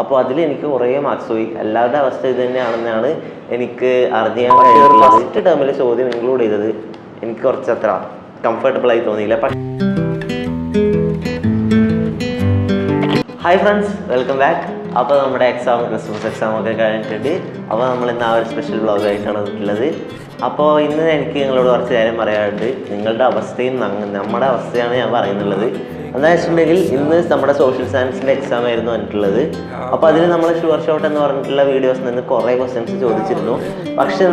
അപ്പോൾ അതിൽ എനിക്ക് കുറേ മാർക്സ് പോയി. എല്ലാവരുടെ അവസ്ഥ ഇത് തന്നെയാണെന്നാണ് എനിക്ക് അറിയാൻ കഴിയുന്നത്. ഫസ്റ്റ് ടേമിൽ ചോദ്യം ഇൻക്ലൂഡ് ചെയ്തത് എനിക്ക് കുറച്ച് അത്ര കംഫർട്ടബിൾ ആയി തോന്നിയില്ല. Hi friends, welcome back. അപ്പോൾ നമ്മുടെ ക്രിസ്മസ് എക്സാം ഒക്കെ കഴിഞ്ഞിട്ടുണ്ട്. അപ്പോൾ നമ്മൾ ഇന്ന് ആ ഒരു സ്പെഷ്യൽ വ്ളോഗായിട്ടാണ് വന്നിട്ടുള്ളത്. അപ്പോൾ ഇന്ന് എനിക്ക് നിങ്ങളോട് കുറച്ച് കാര്യം പറയാനുണ്ട്. നിങ്ങളുടെ അവസ്ഥയും നമ്മുടെ അവസ്ഥയാണ് ഞാൻ പറയുന്നുള്ളത്. എന്താ വെച്ചിട്ടുണ്ടെങ്കിൽ ഇന്ന് നമ്മുടെ സോഷ്യൽ സയൻസിൻ്റെ എക്സാം ആയിരുന്നു വന്നിട്ടുള്ളത്. അപ്പോൾ അതിൽ നമ്മൾ ഷുവർ ഷോട്ട് എന്ന് പറഞ്ഞിട്ടുള്ള വീഡിയോസിൽ നിന്ന് കുറേ ക്വസ്റ്റ്യൻസ് ചോദിച്ചിരുന്നു. പക്ഷെ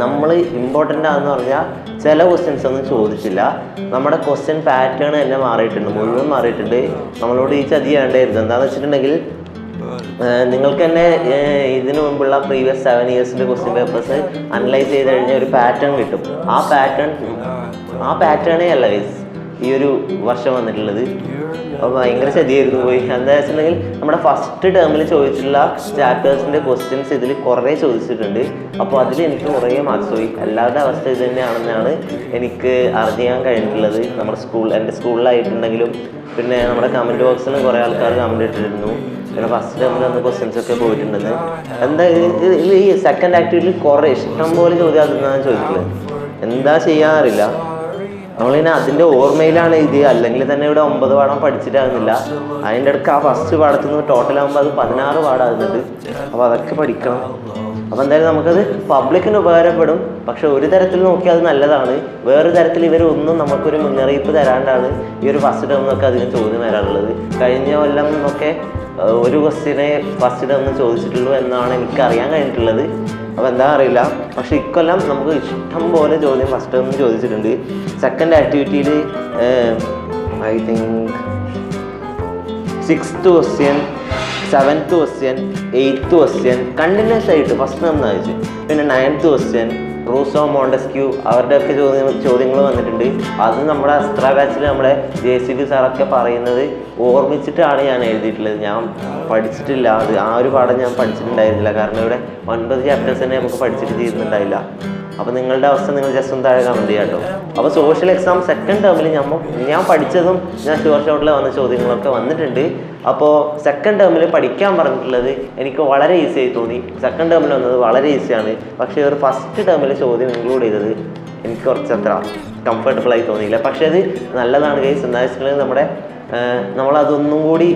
നമ്മൾ ഇമ്പോർട്ടൻ്റ് ആണെന്ന് പറഞ്ഞാൽ ചില ക്വസ്റ്റ്യൻസ് ഒന്നും ചോദിച്ചില്ല. നമ്മുടെ ക്വസ്റ്റ്യൻ പാറ്റേൺ തന്നെ മാറിയിട്ടുണ്ട്, മുഴുവൻ മാറിയിട്ടുണ്ട്. നമ്മളോട് ഈ ചതി ചെയ്യേണ്ടായിരുന്നു. എന്താണെന്ന് വെച്ചിട്ടുണ്ടെങ്കിൽ നിങ്ങൾക്ക് തന്നെ ഇതിനു മുമ്പുള്ള പ്രീവിയസ് 7 ഇയേഴ്സിൻ്റെ ക്വസ്റ്റ്യൻ പേപ്പേഴ്സ് അനലൈസ് ചെയ്ത് കഴിഞ്ഞാൽ ഒരു പാറ്റേൺ കിട്ടും. ആ പാറ്റേണേ അല്ല ഈ ഒരു വർഷം വന്നിട്ടുള്ളത്. അപ്പോൾ ഭയങ്കര ചതിയായിരുന്നു പോയി. എന്താ വെച്ചിട്ടുണ്ടെങ്കിൽ നമ്മുടെ ഫസ്റ്റ് ടേമിൽ ചോദിച്ചിട്ടുള്ള ചാപ്റ്റേഴ്സിൻ്റെ ക്വസ്റ്റ്യൻസ് ഇതിൽ കുറേ ചോദിച്ചിട്ടുണ്ട്. അപ്പോൾ അതിൽ എനിക്ക് കുറേ മാർക്സ് പോയി. എല്ലാവരുടെ അവസ്ഥ ഇത് തന്നെയാണെന്നാണ് എനിക്ക് അറിയാൻ കഴിഞ്ഞിട്ടുള്ളത്. എൻ്റെ സ്കൂളിലായിട്ടുണ്ടെങ്കിലും പിന്നെ നമ്മുടെ കമൻറ്റ് ബോക്സിലും കുറേ ആൾക്കാർ കമൻറ്റ് ഇട്ടിരുന്നു. പിന്നെ ഫസ്റ്റ് ടേമിൽ വന്ന ക്വസ്റ്റ്യൻസ് ഒക്കെ പോയിട്ടുണ്ടെന്ന്. എന്താ ഈ സെക്കൻഡ് ആക്ടിവിറ്റിയിൽ കുറേ ഇഷ്ടം പോലെ ചോദ്യം അതെന്നാണ് ചോദിക്കുന്നത്. എന്താ ചെയ്യാറില്ല. നമ്മളിങ്ങനെ അതിൻ്റെ ഓർമ്മയിലാണ് ഇത്. അല്ലെങ്കിൽ തന്നെ ഇവിടെ 9 പാഠം പഠിച്ചിട്ടാകുന്നില്ല. അതിൻ്റെ ഇടയ്ക്ക് ആ ഫസ്റ്റ് പാഠത്തിൽ നിന്ന് ടോട്ടലാകുമ്പോൾ അത് 16 പാഠമാകുന്നുണ്ട്. അപ്പോൾ അതൊക്കെ പഠിക്കണം. അപ്പോൾ എന്തായാലും നമുക്കത് പബ്ലിക്കിന് ഉപകാരപ്പെടും. പക്ഷെ ഒരു തരത്തിൽ നോക്കിയാൽ അത് നല്ലതാണ്. വേറൊരു തരത്തിൽ ഇവരൊന്നും നമുക്കൊരു മുന്നറിയിപ്പ് തരാണ്ടാണ് ഈ ഒരു ഫസ്റ്റ് ടേമിനൊക്കെ അധികം ചോദ്യം വരാറുള്ളത്. കഴിഞ്ഞ കൊല്ലം എന്നൊക്കെ ഒരു ക്വസ്റ്റ്യനെ ഫസ്റ്റ് ടേമിൽ ചോദിച്ചിട്ടുള്ളൂ എന്നാണ് എനിക്ക് അറിയാൻ കഴിഞ്ഞിട്ടുള്ളത്. അപ്പോൾ എന്താ അറിയില്ല. പക്ഷെ ഇക്കൊല്ലം നമുക്ക് ഇഷ്ടം പോലെ ചോദ്യം ഫസ്റ്റ് ടേമിൽ ചോദിച്ചിട്ടുണ്ട്. സെക്കൻഡ് ആക്ടിവിറ്റിയിൽ I think 6th question, 7th question, 8th question continues ആയിട്ട് ഫസ്റ്റ് ടേം ചോദിച്ചു. പിന്നെ 9th ക്വസ്റ്റ്യൻ റൂസോ, മോണ്ടസ്ക്യൂ അവരുടെയൊക്കെ ചോദ്യങ്ങൾ വന്നിട്ടുണ്ട്. അത് നമ്മുടെ അസ്ത്ര ബാച്ചിൽ നമ്മുടെ JCB സാറൊക്കെ പറയുന്നത് ഓർമ്മിച്ചിട്ടാണ് ഞാൻ എഴുതിയിട്ടുള്ളത്. ഞാൻ പഠിച്ചിട്ടില്ല. ആ ഒരു പാഠം ഞാൻ പഠിച്ചിട്ടുണ്ടായിരുന്നില്ല. കാരണം ഇവിടെ 9 ചാപ്റ്റേഴ്സ് തന്നെ നമുക്ക് പഠിച്ചിട്ട് തീരുന്നുണ്ടായില്ല. അപ്പോൾ നിങ്ങളുടെ അവസ്ഥ നിങ്ങൾ ജസ്റ്റ് ഒന്ന് താഴെ കമൻറ്റ് ചെയ്യാം കേട്ടോ. അപ്പോൾ സോഷ്യൽ എക്സാം സെക്കൻഡ് ടേമിൽ ഞാൻ പഠിച്ചതും ഞാൻ ഷുവർ ഷോട്ടിൽ വന്ന ചോദ്യങ്ങളൊക്കെ വന്നിട്ടുണ്ട്. അപ്പോൾ സെക്കൻഡ് ടേമിൽ പഠിക്കാൻ പറഞ്ഞിട്ടുള്ളത് എനിക്ക് വളരെ ഈസി ആയി തോന്നി. സെക്കൻഡ് ടേമിൽ വന്നത് വളരെ ഈസിയാണ്. പക്ഷേ ഒരു ഫസ്റ്റ് ടേമിൽ ചോദ്യം ഇൻക്ലൂഡ് ചെയ്തത് എനിക്ക് കുറച്ചത്ര കംഫർട്ടബിളായി തോന്നിയില്ല. പക്ഷേ അത് നല്ലതാണ് ഗൈസ്. എന്താ വെച്ചിട്ടുണ്ടെങ്കിൽ നമ്മളതൊന്നും കൂടി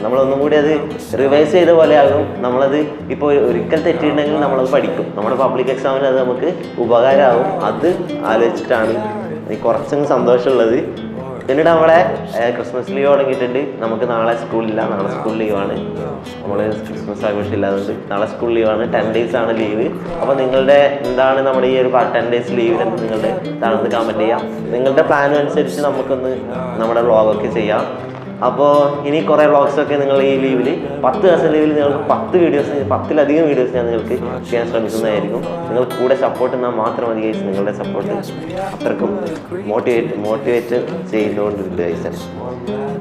നമ്മളൊന്നും കൂടി അത് റിവൈസ് ചെയ്ത പോലെ ആകും. നമ്മളത് ഇപ്പോൾ ഒരിക്കൽ തെറ്റിയിട്ടുണ്ടെങ്കിൽ നമ്മളത് പഠിക്കും. നമ്മുടെ പബ്ലിക് എക്സാമിന് അത് നമുക്ക് ഉപകാരമാകും. അത് ആലോചിച്ചിട്ടാണ് എനിക്ക് കുറച്ചൊന്നും സന്തോഷമുള്ളത്. പിന്നീട് നമ്മളെ ക്രിസ്മസ് ലീവ് തുടങ്ങിയിട്ടുണ്ട്. നമുക്ക് നാളെ സ്കൂളില്ല. നാളെ സ്കൂൾ ലീവാണ്. നമ്മൾ ക്രിസ്മസ് ആഘോഷമില്ലാതുകൊണ്ട് നാളെ സ്കൂൾ ലീവാണ്. 10 days ആണ് ലീവ്. അപ്പോൾ നിങ്ങളുടെ എന്താണ് നമ്മുടെ ഈ ഒരു 10 days ലീവിലെന്ന് നിങ്ങളുടെ താഴ്ന്ന് കമൻറ്റ് ചെയ്യാം. നിങ്ങളുടെ പ്ലാൻ അനുസരിച്ച് നമുക്കൊന്ന് നമ്മുടെ വ്ളോഗൊക്കെ ചെയ്യാം. അപ്പോൾ ഇനി കുറേ വ്ളോഗ്സൊക്കെ നിങ്ങൾ ഈ ലീവിൽ 10 ദിവസം ലീവിൽ നിങ്ങൾക്ക് 10ലധികം വീഡിയോസ് ഞാൻ നിങ്ങൾക്ക് ചെയ്യാൻ ശ്രമിക്കുന്നതായിരിക്കും. നിങ്ങൾ കൂടെ സപ്പോർട്ട് എന്നാൽ മാത്രം മതി ഗൈസ്. നിങ്ങളുടെ സപ്പോർട്ട് അത്രക്കും മോട്ടിവേറ്റ് ചെയ്തുകൊണ്ടിരിക്കും ഗൈസ്.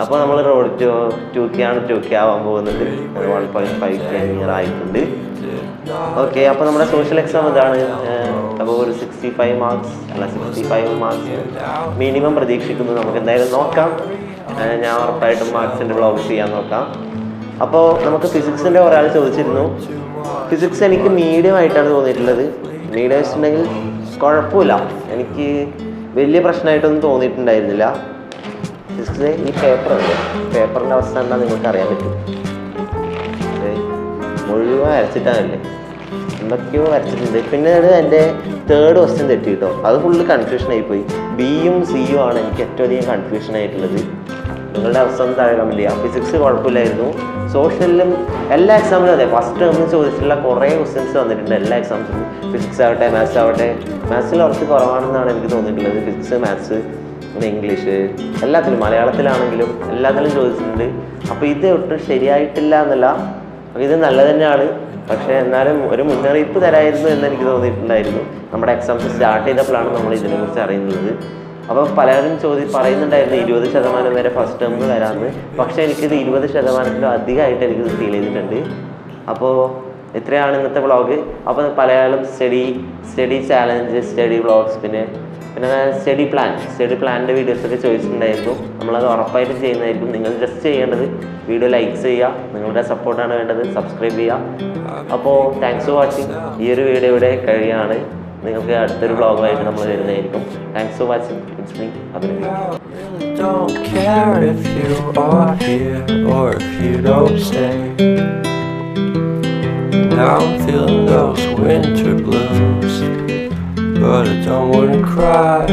അപ്പോൾ നമ്മൾ റോഡ് 2K ആവാൻ പോകുന്നുണ്ട്. 1.5 ആയിട്ടുണ്ട്. ഓക്കെ, അപ്പോൾ നമ്മുടെ സോഷ്യൽ എക്സാം ഇതാണ്. അപ്പോൾ ഒരു 65 മാർക്സ് മിനിമം പ്രതീക്ഷിക്കുന്നു. നമുക്ക് എന്തായാലും നോക്കാം. ഞാൻ ഉറപ്പായിട്ടും മാർക്സിൻ്റെ വ്ളോഗ് ചെയ്യാൻ നോക്കാം. അപ്പോൾ നമുക്ക് ഫിസിക്സിൻ്റെ ഒരാൾ ചോദിച്ചിരുന്നു. ഫിസിക്സ് എനിക്ക് മീഡിയം ആയിട്ടാണ് തോന്നിയിട്ടുള്ളത്. മീഡിയം വെച്ചിട്ടുണ്ടെങ്കിൽ കുഴപ്പമില്ല, എനിക്ക് വലിയ പ്രശ്നമായിട്ടൊന്നും തോന്നിയിട്ടുണ്ടായിരുന്നില്ല. ഫിസിക്സ് ഈ പേപ്പറിൻ്റെ അവസ്ഥ എന്താ നിങ്ങൾക്ക് അറിയാൻ പറ്റും. മുഴുവൻ വരച്ചിട്ടാണല്ലേ, എന്തൊക്കെയോ വരച്ചിട്ടുണ്ട്. പിന്നെ എൻ്റെ 3rd ക്വസ്റ്റ്യൻ തെറ്റി കേട്ടോ. അത് ഫുള്ള് കൺഫ്യൂഷൻ ആയിപ്പോയി. ബിയും സിയും ആണ് എനിക്ക് ഏറ്റവും അധികം കൺഫ്യൂഷൻ ആയിട്ടുള്ളത്. നിങ്ങളുടെ അവസ്ഥ ഒന്ന് താഴെ കമൻറ്റ് ചെയ്യാം. ഫിസിക്സ് കുഴപ്പമില്ലായിരുന്നു. സോഷ്യലിലും എല്ലാ എക്സാമിലും അതെ. ഫസ്റ്റ് ടേമിൽ ചോദിച്ചിട്ടുള്ള കുറേ ക്വസ്റ്റ്യൻസ് വന്നിട്ടുണ്ട് എല്ലാ എക്സാംസിലും. ഫിസിക്സ് ആവട്ടെ, മാത്സ് ആവട്ടെ. മാത്സിൽ കുറച്ച് കുറവാണെന്നാണ് എനിക്ക് തോന്നിയിട്ടുള്ളത്. ഫിസിക്സ്, മാത്സ്, പിന്നെ ഇംഗ്ലീഷ്, എല്ലാത്തിലും മലയാളത്തിലാണെങ്കിലും എല്ലാത്തിലും ചോദിച്ചിട്ടുണ്ട്. അപ്പോൾ ഇത് ഒട്ടും ശരിയായിട്ടില്ല എന്നല്ല, ഇത് നല്ല തന്നെയാണ്. പക്ഷേ എന്നാലും ഒരു മുന്നറിയിപ്പ് തരായിരുന്നു എന്ന് എനിക്ക് തോന്നിയിട്ടുണ്ടായിരുന്നു. നമ്മുടെ എക്സാംസ് സ്റ്റാർട്ട് ചെയ്തപ്പോഴാണ് നമ്മൾ ഇതിനെക്കുറിച്ച് അറിയുന്നത്. അപ്പോൾ പലരും പറയുന്നുണ്ടായിരുന്നു 20% വരെ ഫസ്റ്റ് ടേമിൽ വരാമെന്ന്. പക്ഷേ എനിക്കിത് 20%-ലും അധികമായിട്ട് എനിക്കിത് ഫീൽ ചെയ്തിട്ടുണ്ട്. അപ്പോൾ ഇത്രയാണ് ഇന്നത്തെ വ്ളോഗ്. അപ്പോൾ പലയാളും സ്റ്റഡി ചാലഞ്ച്, സ്റ്റഡി വ്ളോഗ്സ്, പിന്നെ പിന്നെ സ്റ്റഡി പ്ലാനിൻ്റെ വീഡിയോസൊക്കെ ചോദിച്ചിട്ടുണ്ടായിരുന്നു. നമ്മളത് ഉറപ്പായിട്ടും ചെയ്യുന്നതായിരിക്കും. നിങ്ങൾ ജസ്റ്റ് ചെയ്യേണ്ടത് വീഡിയോ ലൈക്ക് ചെയ്യുക, നിങ്ങളുടെ സപ്പോർട്ടാണ് വേണ്ടത്, സബ്സ്ക്രൈബ് ചെയ്യുക. അപ്പോൾ താങ്ക്സ് ഫോർ വാച്ചിങ്. ഈ ഒരു വീഡിയോ ഇവിടെ കഴിയുകയാണ്. നിങ്ങൾക്ക് അടുത്തൊരു വ്ളോഗുമായിട്ട് നമ്മൾ വരുന്നതായിരിക്കും. Thanks for watching. It's me Abhinandi. Don't care if you are here or if you don't stay. Now I'm feeling those winter blues, but I don't wanna cry.